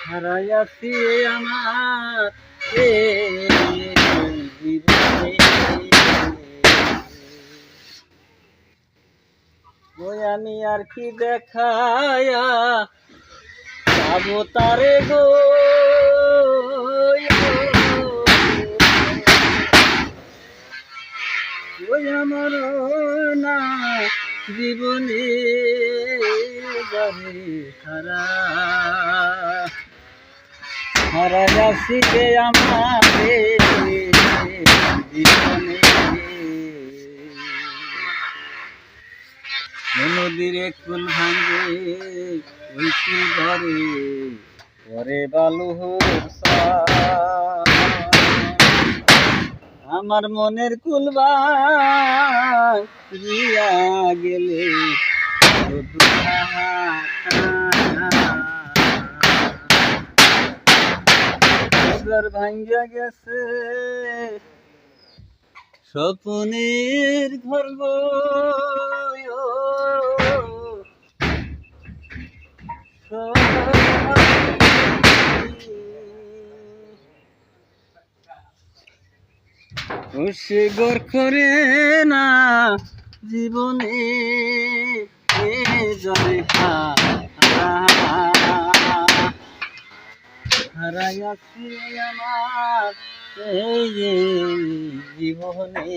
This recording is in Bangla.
হারাইয়াছি আমার জীবনে ওই আমি আর কি দেখায়া যাবো তারে গো ওই আমার না জীবনে বাড়ি হারাইয়াছি রে আমারে জীবনে নদীর কুল ভাঙে ওই কুল ঘরে ঘরে বালু আমার মনের কুল ভাঙিয়া গেলে ভাঙ্গিয়া গেছে স্বপ্নের ঘর গো সে গর করে না জীবনে জলে হারাইয়াছি আমার এই জীবনে